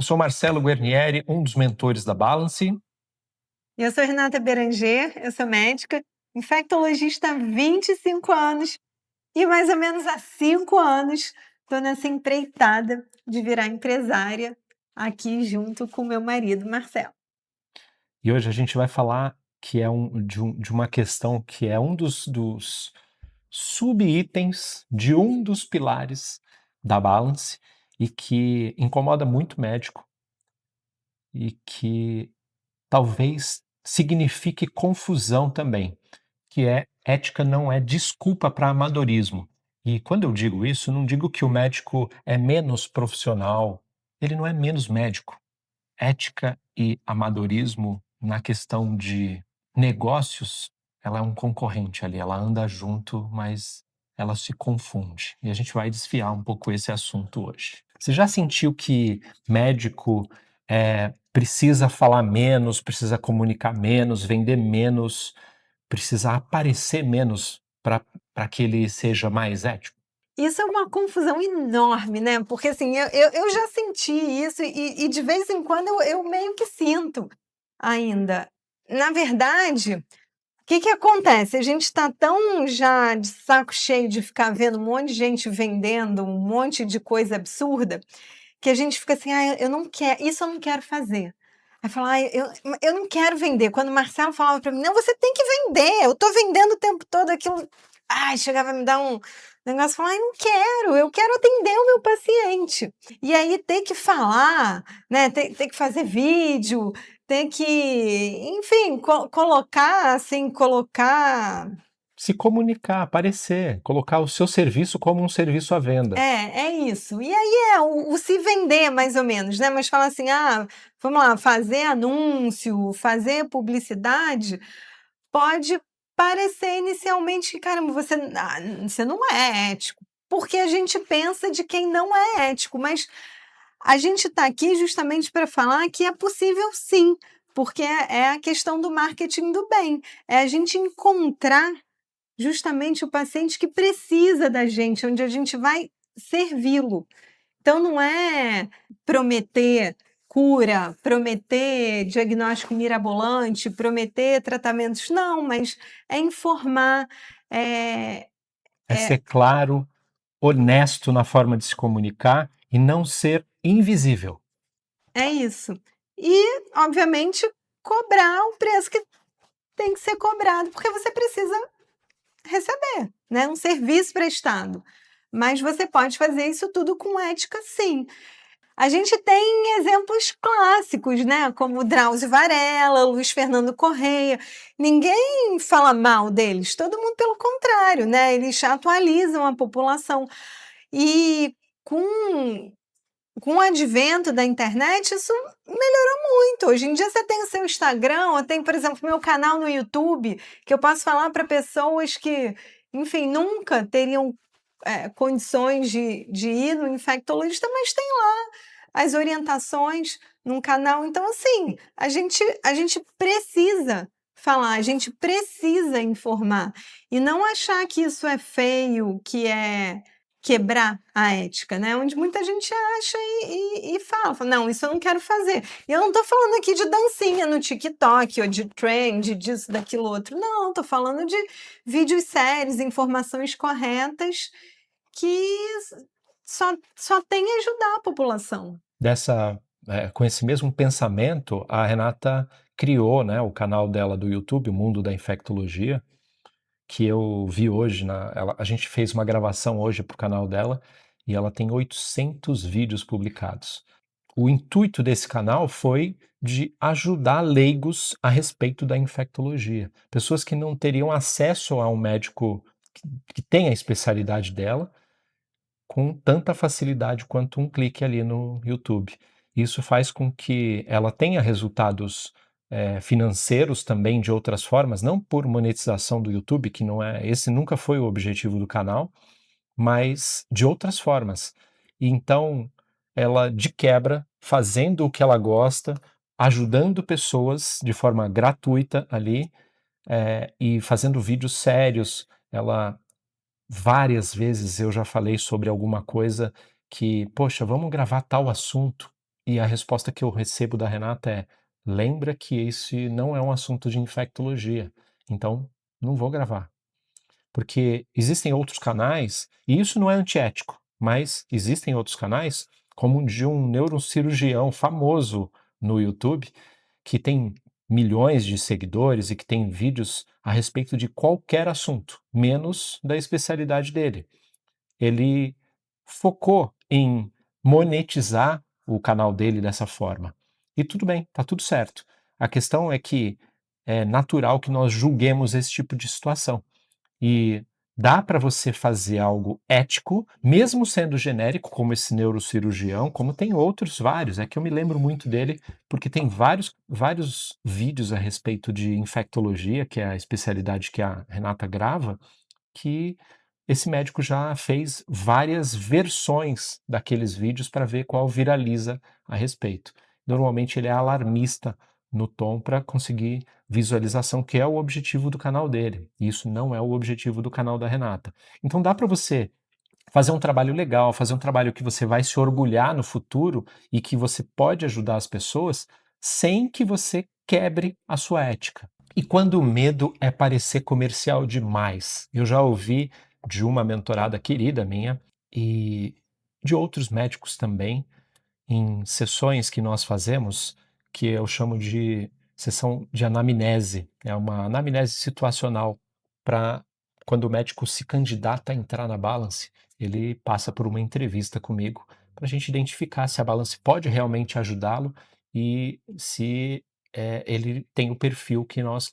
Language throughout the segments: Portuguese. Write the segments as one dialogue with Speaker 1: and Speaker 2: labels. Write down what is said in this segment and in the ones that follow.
Speaker 1: sou Marcelo Guarnieri, um dos mentores da Balance.
Speaker 2: Eu sou Renata Beranger, eu sou médica, infectologista há 25 anos e mais ou menos há 5 anos estou nessa empreitada de virar empresária aqui junto com meu marido, Marcelo.
Speaker 1: E hoje a gente vai falar que é de uma questão que é um dos sub-itens de um dos pilares da Balance e que incomoda muito médico e que talvez signifique confusão também, que é ética não é desculpa para amadorismo. E quando eu digo isso, não digo que o médico é menos profissional, ele não é menos médico. Ética e amadorismo na questão de negócios, ela é um concorrente ali, ela anda junto, mas ela se confunde. E a gente vai desfiar um pouco esse assunto hoje. Você já sentiu que médico precisa falar menos, precisa comunicar menos, vender menos, precisa aparecer menos para que ele seja mais ético?
Speaker 2: Isso é uma confusão enorme, né? Porque assim, eu já senti isso e de vez em quando eu meio que sinto ainda. Na verdade, o que acontece? A gente está tão já de saco cheio de ficar vendo um monte de gente vendendo um monte de coisa absurda, que a gente fica assim: "Ah, eu não quero, isso eu não quero fazer". Aí fala: "Ai, eu não quero vender". Quando o Marcelo falava para mim: "Não, você tem que vender, eu estou vendendo o tempo todo aquilo". Ai, chegava a me dar um negócio, falar: "Ai, não quero, eu quero atender o meu paciente". E aí ter que falar, né, ter que fazer vídeo, ter que, enfim, colocar, assim, colocar.
Speaker 1: Se comunicar, aparecer, colocar o seu serviço como um serviço à venda.
Speaker 2: É isso. E aí é o se vender, mais ou menos, né, mas falar assim: "Ah, vamos lá, fazer anúncio, fazer publicidade", pode parecer inicialmente que: "Caramba, você não é ético", porque a gente pensa de quem não é ético, mas a gente está aqui justamente para falar que é possível sim, porque é a questão do marketing do bem, é a gente encontrar justamente o paciente que precisa da gente, onde a gente vai servi-lo. Então não é prometer cura, prometer diagnóstico mirabolante, prometer tratamentos, não, mas é informar, é
Speaker 1: É ser claro, honesto na forma de se comunicar e não ser invisível.
Speaker 2: é isso. E, obviamente, cobrar o preço que tem que ser cobrado, porque você precisa receber, né, um serviço prestado. Mas você pode fazer isso tudo com ética, sim. A gente tem exemplos clássicos, né, como Drauzio Varela, Luiz Fernando Correia. Ninguém fala mal deles, todo mundo pelo contrário, né, eles atualizam a população. E com com o advento da internet, isso melhorou muito. Hoje em dia você tem o seu Instagram, eu tenho, por exemplo, meu canal no YouTube, que eu posso falar para pessoas que, enfim, nunca teriam condições de ir no infectologista, mas tem lá as orientações num canal. Então, assim, a gente precisa falar, a gente precisa informar. E não achar que isso é feio, que é quebrar a ética, né? Onde muita gente acha e fala, não, isso eu não quero fazer. E eu não tô falando aqui de dancinha no TikTok, ou de trend, disso, daquilo outro. Não, tô falando de vídeos sérios, informações corretas, que só tem a ajudar a população.
Speaker 1: Com esse mesmo pensamento, a Renata criou, né, o canal dela do YouTube, o Mundo da Infectologia, que eu vi hoje. A gente fez uma gravação hoje para o canal dela e ela tem 800 vídeos publicados. O intuito desse canal foi de ajudar leigos a respeito da infectologia. Pessoas que não teriam acesso a um médico que tem a especialidade dela com tanta facilidade quanto um clique ali no YouTube. Isso faz com que ela tenha resultados financeiros também de outras formas, não por monetização do YouTube, que não é, esse nunca foi o objetivo do canal, mas de outras formas. E então, ela de quebra, fazendo o que ela gosta, ajudando pessoas de forma gratuita ali, e fazendo vídeos sérios. Ela Várias vezes eu já falei sobre alguma coisa que, poxa, vamos gravar tal assunto. E a resposta que eu recebo da Renata é: "Lembra que esse não é um assunto de infectologia, então não vou gravar". Porque existem outros canais, e isso não é antiético, mas existem outros canais, como o de um neurocirurgião famoso no YouTube, que tem milhões de seguidores e que tem vídeos a respeito de qualquer assunto, menos da especialidade dele. Ele focou em monetizar o canal dele dessa forma. E tudo bem, tá tudo certo. A questão é que é natural que nós julguemos esse tipo de situação. E dá para você fazer algo ético, mesmo sendo genérico, como esse neurocirurgião, como tem outros vários. É que eu me lembro muito dele, porque tem vários vídeos a respeito de infectologia, que é a especialidade que a Renata grava, que esse médico já fez várias versões daqueles vídeos para ver qual viraliza a respeito. Normalmente ele é alarmista no tom para conseguir visualização, que é o objetivo do canal dele. E isso não é o objetivo do canal da Renata. Então dá para você fazer um trabalho legal, fazer um trabalho que você vai se orgulhar no futuro e que você pode ajudar as pessoas sem que você quebre a sua ética. E quando o medo é parecer comercial demais? Eu já ouvi de uma mentorada querida minha e de outros médicos também, em sessões que nós fazemos, que eu chamo de sessão de anamnese. É uma anamnese situacional para quando o médico se candidata a entrar na Balance, ele passa por uma entrevista comigo para a gente identificar se a Balance pode realmente ajudá-lo e se ele tem o perfil que nós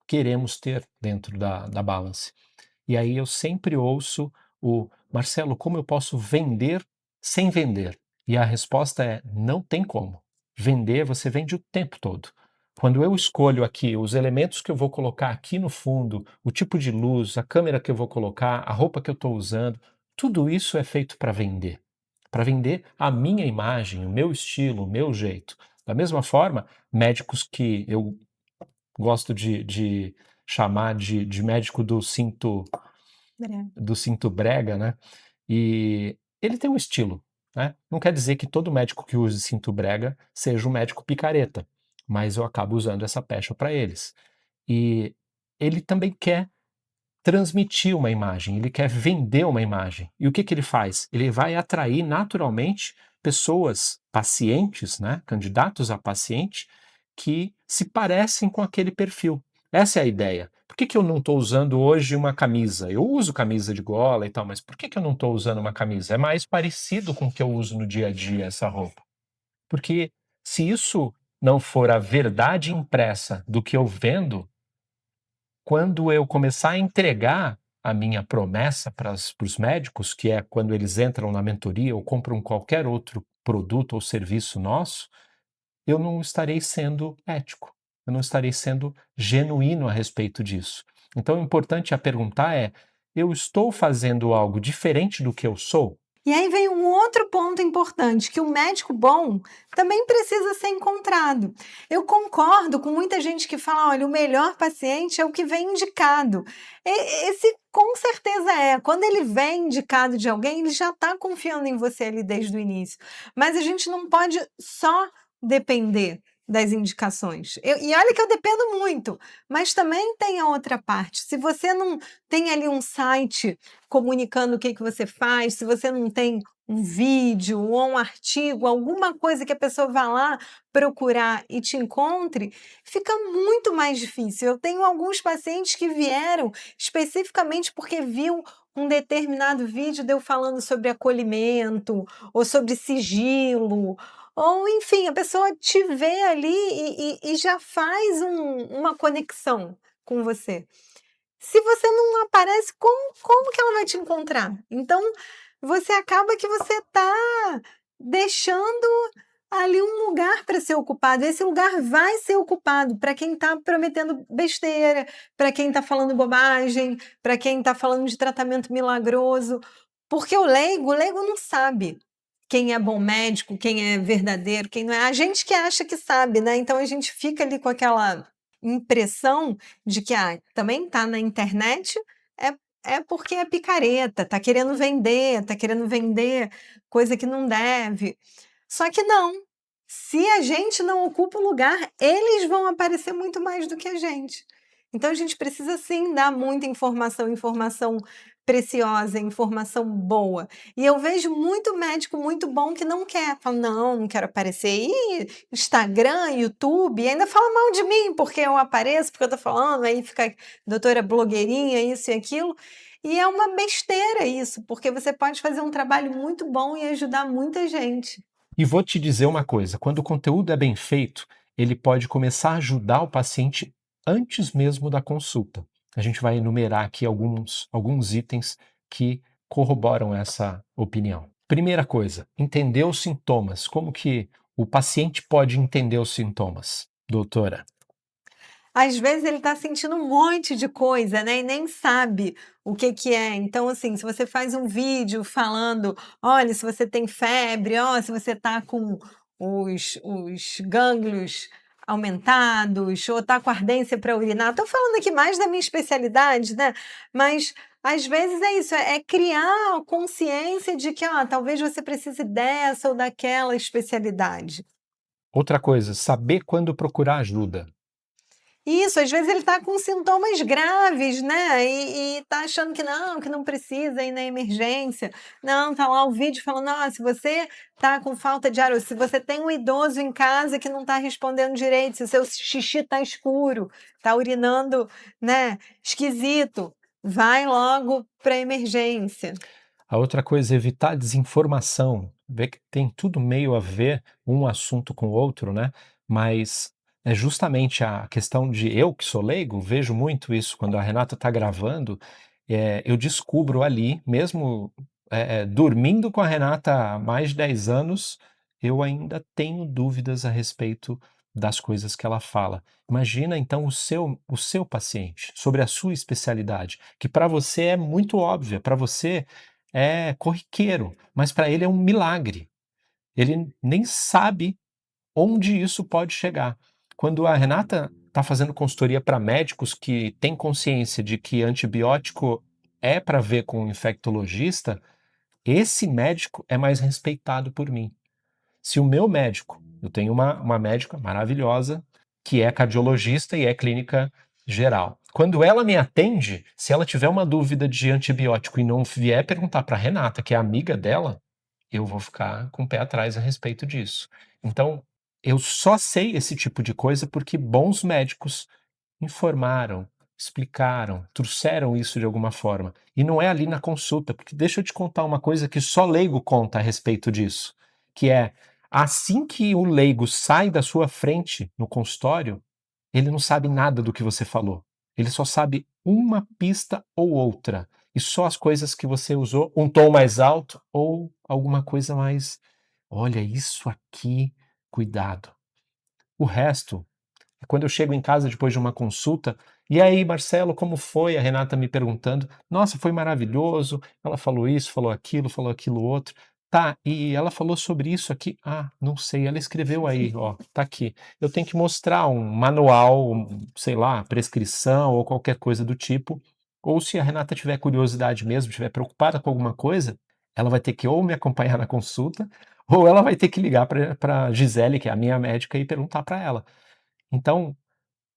Speaker 1: queremos ter dentro da Balance. E aí eu sempre ouço o Marcelo, como eu posso vender sem vender? E a resposta é: não tem como. Vender, você vende o tempo todo. Quando eu escolho aqui os elementos que eu vou colocar aqui no fundo, o tipo de luz, a câmera que eu vou colocar, a roupa que eu estou usando, tudo isso é feito para vender. Para vender a minha imagem, o meu estilo, o meu jeito. Da mesma forma, médicos que eu gosto de chamar de médico do cinto brega, né? E ele tem um estilo, né? Não quer dizer que todo médico que use cinto brega seja um médico picareta, mas eu acabo usando essa pecha para eles. E ele também quer transmitir uma imagem, ele quer vender uma imagem. E o que que ele faz? Ele vai atrair naturalmente pessoas, pacientes, né, candidatos a paciente, que se parecem com aquele perfil. Essa é a ideia. Por que que eu não estou usando hoje uma camisa? Eu uso camisa de gola e tal, mas por que que eu não estou usando uma camisa? É mais parecido com o que eu uso no dia a dia, essa roupa. Porque se isso não for a verdade impressa do que eu vendo, quando eu começar a entregar a minha promessa para os médicos, que é quando eles entram na mentoria ou compram qualquer outro produto ou serviço nosso, eu não estarei sendo ético, eu não estarei sendo genuíno a respeito disso. Então, o importante a perguntar é: eu estou fazendo algo diferente do que eu sou?
Speaker 2: E aí vem um outro ponto importante, que o médico bom também precisa ser encontrado. Eu concordo com muita gente que fala, olha, o melhor paciente é o que vem indicado. Esse com certeza é. Quando ele vem indicado de alguém, ele já está confiando em você ali desde o início. Mas a gente não pode só depender das indicações. E olha que eu dependo muito, mas também tem a outra parte. Se você não tem ali um site comunicando o que que você faz, se você não tem um vídeo ou um artigo, alguma coisa que a pessoa vá lá procurar e te encontre, fica muito mais difícil. Eu tenho alguns pacientes que vieram especificamente porque viu um determinado vídeo de eu falando sobre acolhimento ou sobre sigilo, ou enfim, a pessoa te vê ali e já faz uma conexão com você. Se você não aparece, como que ela vai te encontrar? Então, você acaba que você está deixando ali um lugar para ser ocupado. Esse lugar vai ser ocupado para quem está prometendo besteira, para quem está falando bobagem, para quem está falando de tratamento milagroso. Porque o leigo não sabe quem é bom médico, quem é verdadeiro, quem não é. A gente que acha que sabe, né? Então a gente fica ali com aquela impressão de que também tá na internet é, é porque é picareta, tá querendo vender coisa que não deve. Só que não. Se a gente não ocupa o lugar, eles vão aparecer muito mais do que a gente. Então a gente precisa sim dar muita informação, informação preciosa, informação boa. E eu vejo muito médico muito bom que não quer, fala: "Não, não quero aparecer". E Instagram, YouTube, e ainda fala mal de mim, porque eu apareço, porque eu tô falando, aí fica doutora blogueirinha, isso e aquilo. E é uma besteira isso, porque você pode fazer um trabalho muito bom e ajudar muita gente.
Speaker 1: E vou te dizer uma coisa: quando o conteúdo é bem feito, ele pode começar a ajudar o paciente antes mesmo da consulta. A gente vai enumerar aqui alguns itens que corroboram essa opinião. Primeira coisa, entender os sintomas. Como que o paciente pode entender os sintomas, doutora?
Speaker 2: Às vezes ele está sentindo um monte de coisa, né, e nem sabe o que que é. Então, assim, se você faz um vídeo falando: "Olha, se você tem febre, ó, se você está com os gânglios aumentados, ou está com ardência para urinar", estou falando aqui mais da minha especialidade, né, mas às vezes é isso, é criar a consciência de que, ó, talvez você precise dessa ou daquela especialidade.
Speaker 1: Outra coisa, saber quando procurar ajuda.
Speaker 2: Isso, às vezes ele está com sintomas graves, né, e tá achando que não precisa ir na emergência. Não, tá lá o vídeo falando: "Ó, se você tá com falta de ar, ou se você tem um idoso em casa que não está respondendo direito, se o seu xixi tá escuro, tá urinando, né, esquisito, vai logo pra emergência".
Speaker 1: A outra coisa é evitar desinformação, ver que tem tudo meio a ver um assunto com o outro, né? Mas é justamente a questão de eu, que sou leigo, vejo muito isso quando a Renata está gravando, eu descubro ali, mesmo dormindo com a Renata há mais de 10 anos, eu ainda tenho dúvidas a respeito das coisas que ela fala. Imagina então o seu paciente, sobre a sua especialidade, que para você é muito óbvia, para você é corriqueiro, mas para ele é um milagre. Ele nem sabe onde isso pode chegar. Quando a Renata está fazendo consultoria para médicos que têm consciência de que antibiótico é para ver com o infectologista, esse médico é mais respeitado por mim. Se o meu médico, eu tenho uma médica maravilhosa que é cardiologista e é clínica geral. Quando ela me atende, se ela tiver uma dúvida de antibiótico e não vier perguntar para Renata, que é amiga dela, eu vou ficar com o pé atrás a respeito disso. Então, eu só sei esse tipo de coisa porque bons médicos informaram, explicaram, trouxeram isso de alguma forma. E não é ali na consulta, porque deixa eu te contar uma coisa que só leigo conta a respeito disso, que é assim que o leigo sai da sua frente no consultório, ele não sabe nada do que você falou. Ele só sabe uma pista ou outra. E só as coisas que você usou, um tom mais alto ou alguma coisa mais. Olha, isso aqui, cuidado. O resto quando eu chego em casa depois de uma consulta, e aí, Marcelo, como foi? A Renata me perguntando. Nossa, foi maravilhoso. Ela falou isso, falou aquilo outro. Tá, e ela falou sobre isso aqui. Ah, não sei. Ela escreveu aí, ó, tá aqui. Eu tenho que mostrar um manual, sei lá, prescrição ou qualquer coisa do tipo. Ou se a Renata tiver curiosidade mesmo, estiver preocupada com alguma coisa, ela vai ter que ou me acompanhar na consulta, ou ela vai ter que ligar para Gisele, que é a minha médica, e perguntar para ela. Então,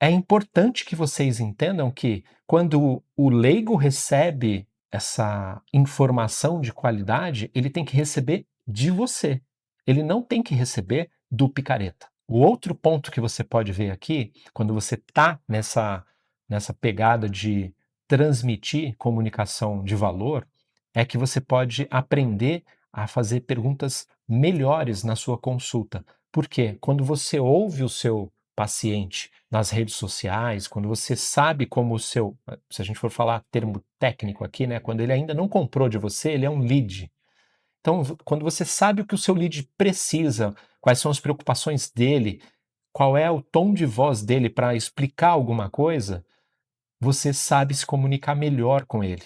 Speaker 1: é importante que vocês entendam que quando o leigo recebe essa informação de qualidade, ele tem que receber de você. Ele não tem que receber do picareta. O outro ponto que você pode ver aqui, quando você está nessa pegada de transmitir comunicação de valor, é que você pode aprender a fazer perguntas melhores na sua consulta. Por quê? Quando você ouve o seu paciente nas redes sociais, quando você sabe como o seu, se a gente for falar termo técnico aqui, né, quando ele ainda não comprou de você, ele é um lead. Então, quando você sabe o que o seu lead precisa, quais são as preocupações dele, qual é o tom de voz dele para explicar alguma coisa, você sabe se comunicar melhor com ele.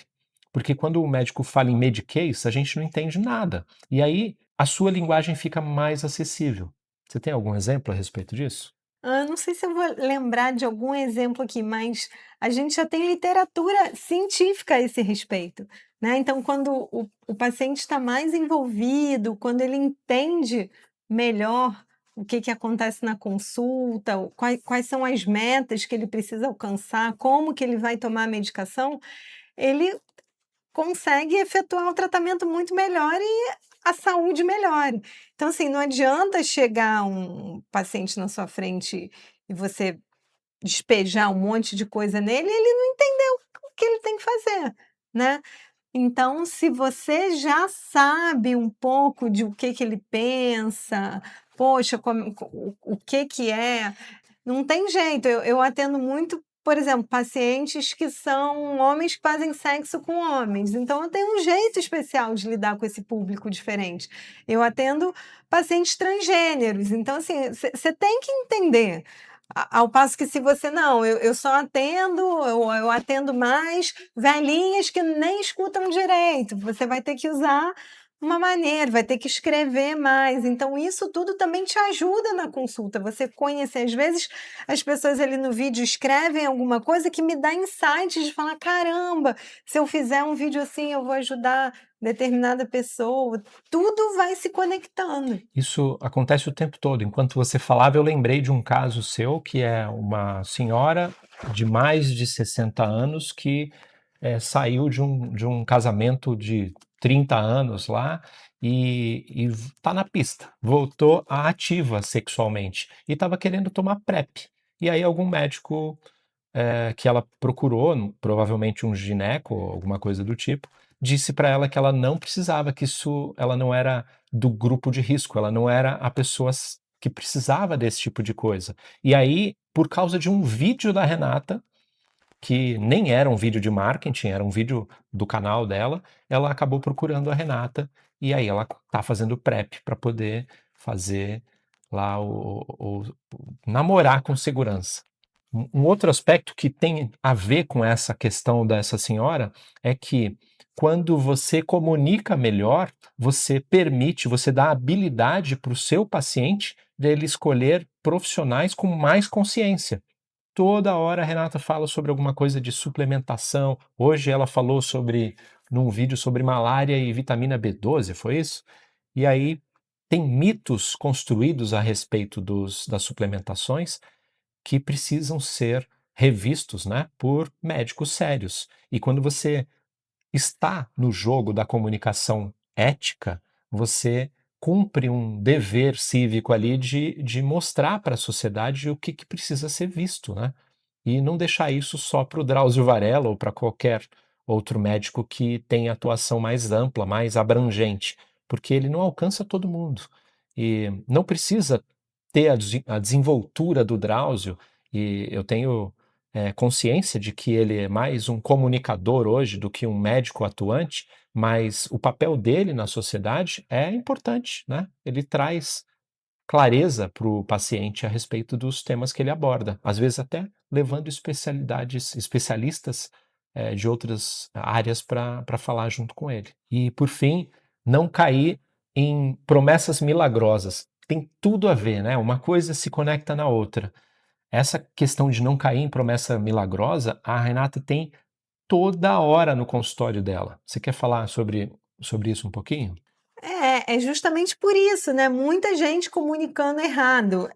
Speaker 1: Porque quando o médico fala em medicase, a gente não entende nada. E aí a sua linguagem fica mais acessível. Você tem algum exemplo a respeito disso?
Speaker 2: Não sei se eu vou lembrar de algum exemplo aqui, mas a gente já tem literatura científica a esse respeito, né. Então quando o paciente está mais envolvido, quando ele entende melhor o que que acontece na consulta, quais são as metas que ele precisa alcançar, como que ele vai tomar a medicação, ele consegue efetuar o tratamento muito melhor e a saúde melhore. Então, assim, não adianta chegar um paciente na sua frente e você despejar um monte de coisa nele e ele não entender o que ele tem que fazer, né. Então, se você já sabe um pouco de o que ele pensa, poxa, como o que que é, não tem jeito. Eu atendo muito, por exemplo, pacientes que são homens que fazem sexo com homens, então eu tenho um jeito especial de lidar com esse público diferente. Eu atendo pacientes transgêneros, então assim, você tem que entender. Ao passo que se você não, eu só atendo, eu atendo mais velhinhas que nem escutam direito, você vai ter que usar uma maneira, vai ter que escrever mais, então isso tudo também te ajuda na consulta, você conhecer. Às vezes as pessoas ali no vídeo escrevem alguma coisa que me dá insights de falar: "Caramba, se eu fizer um vídeo assim eu vou ajudar determinada pessoa", tudo vai se conectando.
Speaker 1: Isso acontece o tempo todo. Enquanto você falava, eu lembrei de um caso seu, que é uma senhora de mais de 60 anos que saiu de um casamento de 30 anos lá e está na pista, voltou à ativa sexualmente e estava querendo tomar PrEP. E aí algum médico que ela procurou, provavelmente um gineco ou alguma coisa do tipo, disse para ela que ela não precisava, que isso, ela não era do grupo de risco, ela não era a pessoa que precisava desse tipo de coisa. E aí, por causa de um vídeo da Renata, que nem era um vídeo de marketing, era um vídeo do canal dela, ela acabou procurando a Renata e aí ela tá fazendo PrEP para poder fazer lá o namorar com segurança. Um outro aspecto que tem a ver com essa questão dessa senhora é que quando você comunica melhor, você permite, você dá habilidade para o seu paciente de ele escolher profissionais com mais consciência. Toda hora a Renata fala sobre alguma coisa de suplementação. Hoje ela falou sobre, num vídeo sobre malária e vitamina B12, foi isso? E aí tem mitos construídos a respeito das suplementações que precisam ser revistos, né, por médicos sérios. E quando você está no jogo da comunicação ética, você cumpre um dever cívico ali de mostrar para a sociedade o que precisa ser visto, né? E não deixar isso só para o Drauzio Varella ou para qualquer outro médico que tenha atuação mais ampla, mais abrangente, porque ele não alcança todo mundo. E não precisa ter a desenvoltura do Drauzio, e eu tenho consciência de que ele é mais um comunicador hoje do que um médico atuante, mas o papel dele na sociedade é importante, né? Ele traz clareza para o paciente a respeito dos temas que ele aborda, às vezes até levando especialistas de outras áreas para falar junto com ele. E, por fim, não cair em promessas milagrosas. Tem tudo a ver, né? Uma coisa se conecta na outra. Essa questão de não cair em promessa milagrosa, a Renata tem toda hora no consultório dela. Você quer falar sobre isso um pouquinho?
Speaker 2: É justamente por isso, né, muita gente comunicando errado.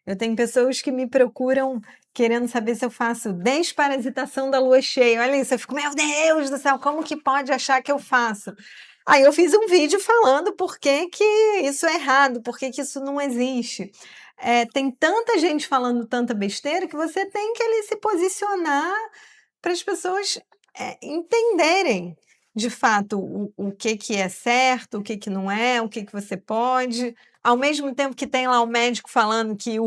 Speaker 2: Eu tenho pessoas que me procuram querendo saber se eu faço desparasitação da lua cheia. Olha isso, eu fico: "Meu Deus do céu, como que pode achar que eu faço?". Aí eu fiz um vídeo falando por que que isso é errado, por que que isso não existe. Tem tanta gente falando tanta besteira que você tem que ali se posicionar para as pessoas, entenderem, de fato, o que que é certo, o que que não é, o que que você pode. Ao mesmo tempo que tem lá o médico falando que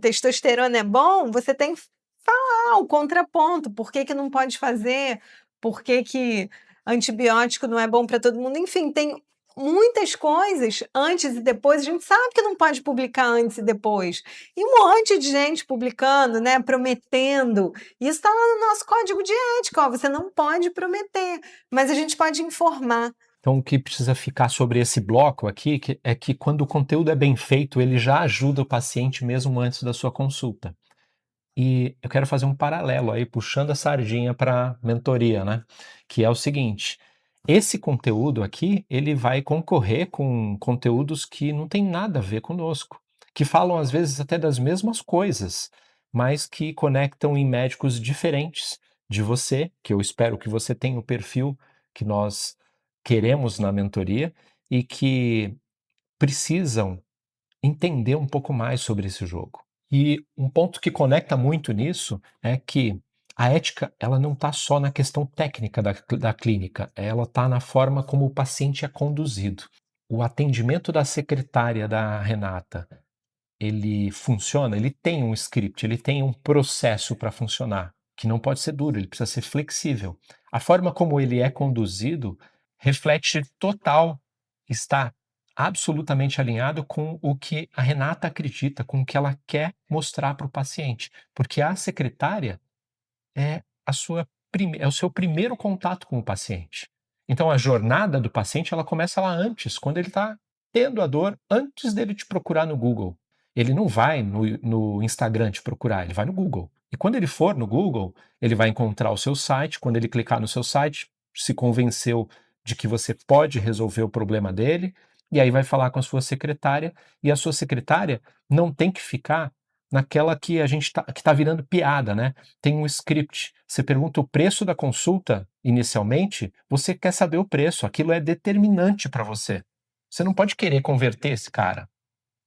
Speaker 2: testosterona é bom, você tem que falar o contraponto, por que que não pode fazer, por que que antibiótico não é bom para todo mundo, enfim, tem muitas coisas antes e depois, a gente sabe que não pode publicar antes e depois. E um monte de gente publicando, né, prometendo. Isso está lá no nosso código de ética, ó, você não pode prometer, mas a gente pode informar.
Speaker 1: Então, o que precisa ficar sobre esse bloco aqui é que quando o conteúdo é bem feito, ele já ajuda o paciente mesmo antes da sua consulta. E eu quero fazer um paralelo aí, puxando a sardinha para mentoria, né? Que é o seguinte: esse conteúdo aqui, ele vai concorrer com conteúdos que não tem nada a ver conosco. que falam às vezes até das mesmas coisas, mas que conectam em médicos diferentes de você, que eu espero que você tenha o perfil que nós queremos na mentoria e que precisam entender um pouco mais sobre esse jogo. E um ponto que conecta muito nisso é que a ética ela não está só na questão técnica da clínica, ela está na forma como o paciente é conduzido. O atendimento da secretária da Renata, ele funciona, ele tem um script, ele tem um processo para funcionar, que não pode ser duro, ele precisa ser flexível. A forma como ele é conduzido reflete total, está absolutamente alinhado com o que a Renata acredita, com o que ela quer mostrar para o paciente, porque a secretária é o seu primeiro contato com o paciente. Então a jornada do paciente ela começa lá antes, quando ele está tendo a dor, antes dele te procurar no Google. Ele não vai no Instagram te procurar, ele vai no Google. E quando ele for no Google, ele vai encontrar o seu site. Quando ele clicar no seu site, se convenceu de que você pode resolver o problema dele, e aí vai falar com a sua secretária, e a sua secretária não tem que ficar naquela que a gente que tá virando piada, né? Tem um script. Você pergunta o preço da consulta inicialmente, você quer saber o preço, aquilo é determinante para você. Você não pode querer converter esse cara.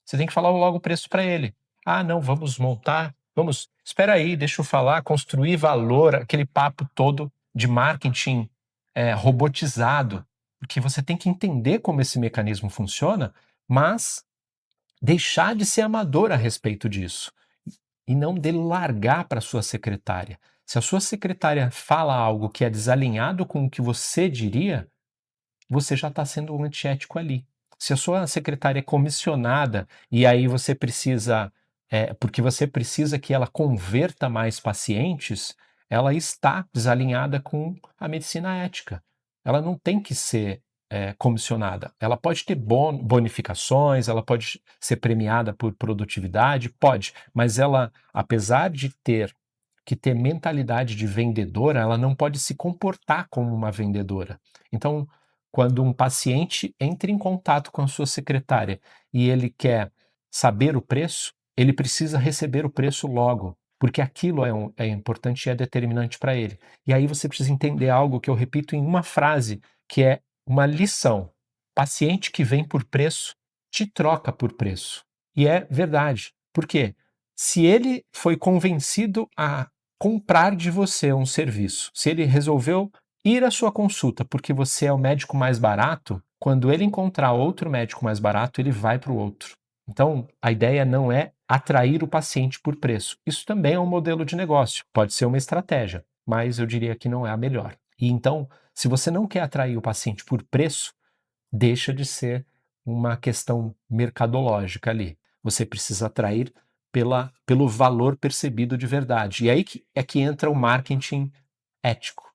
Speaker 1: Você tem que falar logo o preço para ele. Ah, não, vamos montar, vamos, espera aí, deixa eu falar, construir valor, aquele papo todo de marketing robotizado, porque você tem que entender como esse mecanismo funciona, mas deixar de ser amador a respeito disso e não dele largar para sua secretária. Se a sua secretária fala algo que é desalinhado com o que você diria, você já está sendo um antiético ali. Se a sua secretária é comissionada e aí você precisa, porque você precisa que ela converta mais pacientes, ela está desalinhada com a medicina ética. Ela não tem que ser comissionada. Ela pode ter bonificações, ela pode ser premiada por produtividade, pode, mas ela, apesar de ter que ter mentalidade de vendedora, ela não pode se comportar como uma vendedora. Então, quando um paciente entra em contato com a sua secretária e ele quer saber o preço, ele precisa receber o preço logo, porque aquilo é importante e é determinante para ele. E aí você precisa entender algo que eu repito em uma frase, que é uma lição. Paciente que vem por preço, te troca por preço. E é verdade. Por quê? Se ele foi convencido a comprar de você um serviço, se ele resolveu ir à sua consulta porque você é o médico mais barato, quando ele encontrar outro médico mais barato, ele vai para o outro. Então, a ideia não é atrair o paciente por preço. Isso também é um modelo de negócio, pode ser uma estratégia, mas eu diria que não é a melhor. E então, se você não quer atrair o paciente por preço, deixa de ser uma questão mercadológica ali. Você precisa atrair pelo valor percebido de verdade. E aí é que entra o marketing ético,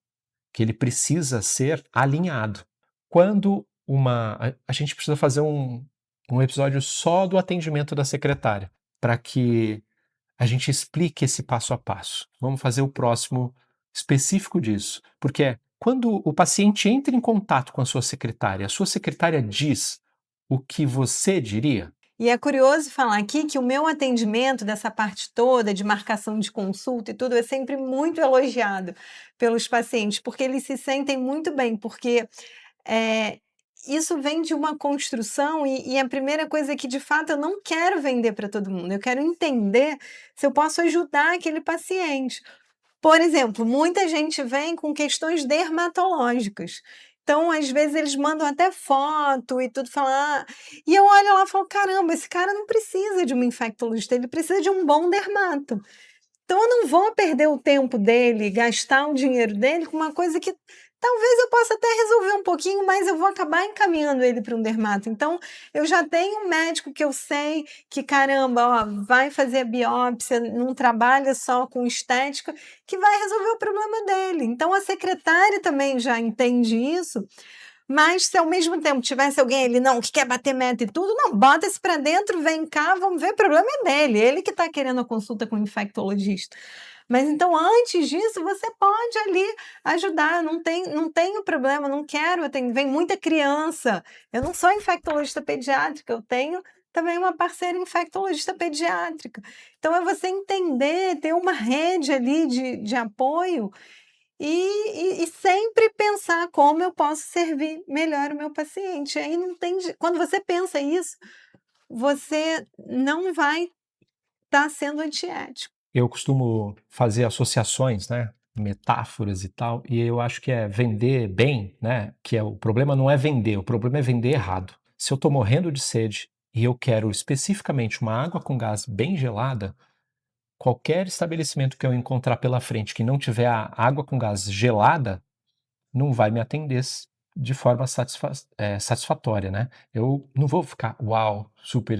Speaker 1: que ele precisa ser alinhado. Quando a gente precisa fazer um episódio só do atendimento da secretária, para que a gente explique esse passo a passo. Vamos fazer o próximo específico disso, porque quando o paciente entra em contato com a sua secretária diz o que você diria?
Speaker 2: E é curioso falar aqui que o meu atendimento, dessa parte toda de marcação de consulta e tudo, é sempre muito elogiado pelos pacientes, porque eles se sentem muito bem, porque eh, isso vem de uma construção e a primeira coisa é que, de fato, eu não quero vender para todo mundo, eu quero entender se eu posso ajudar aquele paciente. Por exemplo, muita gente vem com questões dermatológicas. Então, às vezes, eles mandam até foto e tudo, falam: "Ah", e eu olho lá e falo: "Caramba, esse cara não precisa de uma infectologista, ele precisa de um bom dermato". Então eu não vou perder o tempo dele, gastar o dinheiro dele com uma coisa que talvez eu possa até resolver um pouquinho, mas eu vou acabar encaminhando ele para um dermato. Então, eu já tenho um médico que eu sei que, caramba, ó, vai fazer a biópsia, não trabalha só com estética, que vai resolver o problema dele. Então, a secretária também já entende isso, mas se ao mesmo tempo tivesse alguém ali, não, que quer bater meta e tudo, não, bota esse para dentro, vem cá, vamos ver, o problema é dele, ele que está querendo a consulta com o infectologista. Mas então, antes disso, você pode ali ajudar, não tenho problema, não quero, vem muita criança. Eu não sou infectologista pediátrica, eu tenho também uma parceira infectologista pediátrica. Então é você entender, ter uma rede ali de apoio e sempre pensar como eu posso servir melhor o meu paciente. Aí não tem quando você pensa isso, você não vai estar sendo antiético.
Speaker 1: Eu costumo fazer associações, né, metáforas e tal, e eu acho que é vender bem, né, que é o problema não é vender, o problema é vender errado. Se eu estou morrendo de sede e eu quero especificamente uma água com gás bem gelada, qualquer estabelecimento que eu encontrar pela frente que não tiver a água com gás gelada, não vai me atender de forma satisfatória, né? Eu não vou ficar, uau, super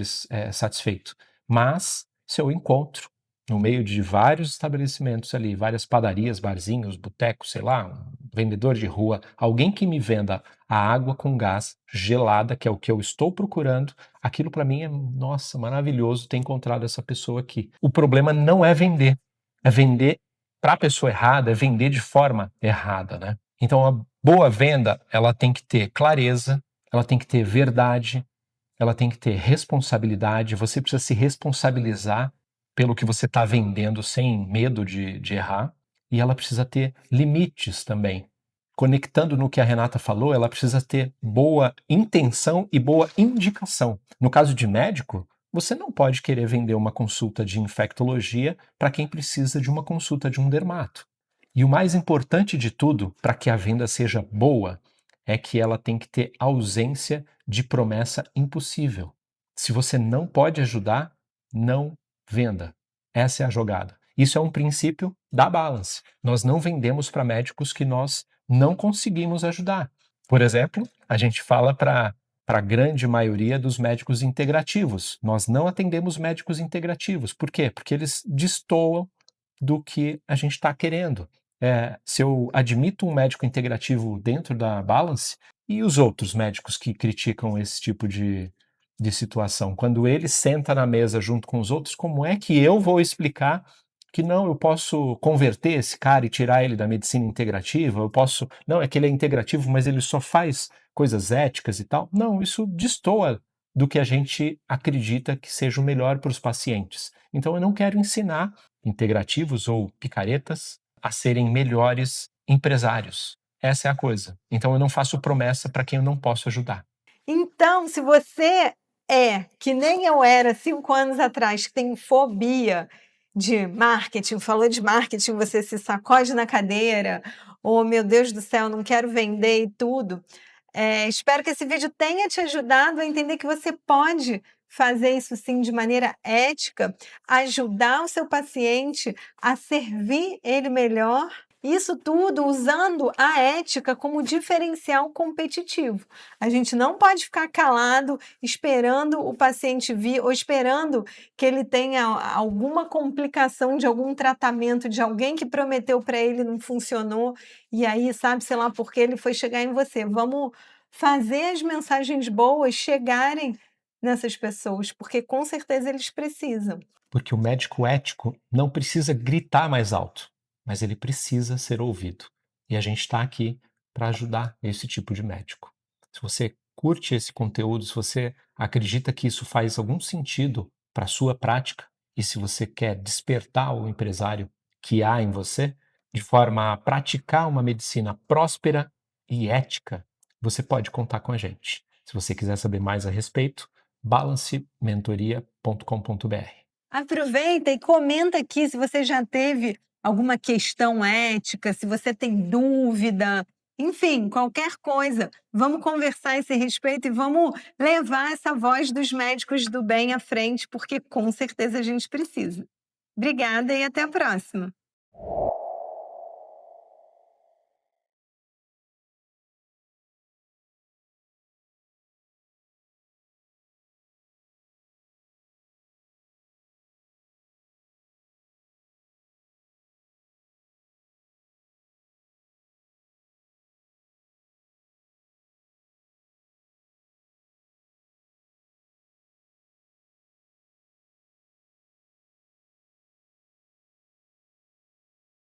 Speaker 1: satisfeito. Mas se eu encontro no meio de vários estabelecimentos ali, várias padarias, barzinhos, botecos, sei lá, um vendedor de rua, alguém que me venda a água com gás gelada, que é o que eu estou procurando, aquilo para mim é, nossa, maravilhoso ter encontrado essa pessoa aqui. O problema não é vender para a pessoa errada, é vender de forma errada, né? Então, a boa venda, ela tem que ter clareza, ela tem que ter verdade, ela tem que ter responsabilidade. Você precisa se responsabilizar pelo que você está vendendo sem medo de errar. E ela precisa ter limites também. Conectando no que a Renata falou, ela precisa ter boa intenção e boa indicação. No caso de médico, você não pode querer vender uma consulta de infectologia para quem precisa de uma consulta de um dermato. E o mais importante de tudo, para que a venda seja boa, é que ela tem que ter ausência de promessa impossível. Se você não pode ajudar, não venda. Essa é a jogada. Isso é um princípio da Balance. Nós não vendemos para médicos que nós não conseguimos ajudar. Por exemplo, a gente fala para a grande maioria dos médicos integrativos. Nós não atendemos médicos integrativos. Por quê? Porque eles destoam do que a gente está querendo. Se eu admito um médico integrativo dentro da Balance, e os outros médicos que criticam esse tipo de situação? Quando ele senta na mesa junto com os outros, como é que eu vou explicar que não, eu posso converter esse cara e tirar ele da medicina integrativa? Eu posso. Não, é que ele é integrativo, mas ele só faz coisas éticas e tal. Não, isso destoa do que a gente acredita que seja o melhor para os pacientes. Então eu não quero ensinar integrativos ou picaretas a serem melhores empresários. Essa é a coisa. Então eu não faço promessa para quem eu não posso ajudar.
Speaker 2: Então, se você que nem eu era 5 anos atrás, que tem fobia de marketing, falou de marketing, você se sacode na cadeira, "Oh, meu Deus do céu, não quero vender e tudo", espero que esse vídeo tenha te ajudado a entender que você pode fazer isso sim de maneira ética, ajudar o seu paciente a servir ele melhor, isso tudo usando a ética como diferencial competitivo. A gente não pode ficar calado esperando o paciente vir ou esperando que ele tenha alguma complicação de algum tratamento de alguém que prometeu para ele e não funcionou, e aí sabe, sei lá, porque ele foi chegar em você. Vamos fazer as mensagens boas chegarem nessas pessoas, porque com certeza eles precisam.
Speaker 1: Porque o médico ético não precisa gritar mais alto, mas ele precisa ser ouvido. E a gente está aqui para ajudar esse tipo de médico. Se você curte esse conteúdo, se você acredita que isso faz algum sentido para a sua prática, e se você quer despertar o empresário que há em você, de forma a praticar uma medicina próspera e ética, você pode contar com a gente. Se você quiser saber mais a respeito, balancementoria.com.br.
Speaker 2: Aproveita e comenta aqui se você já teve alguma questão ética, se você tem dúvida, enfim, qualquer coisa. Vamos conversar a esse respeito e vamos levar essa voz dos médicos do bem à frente, porque com certeza a gente precisa. Obrigada e até a próxima.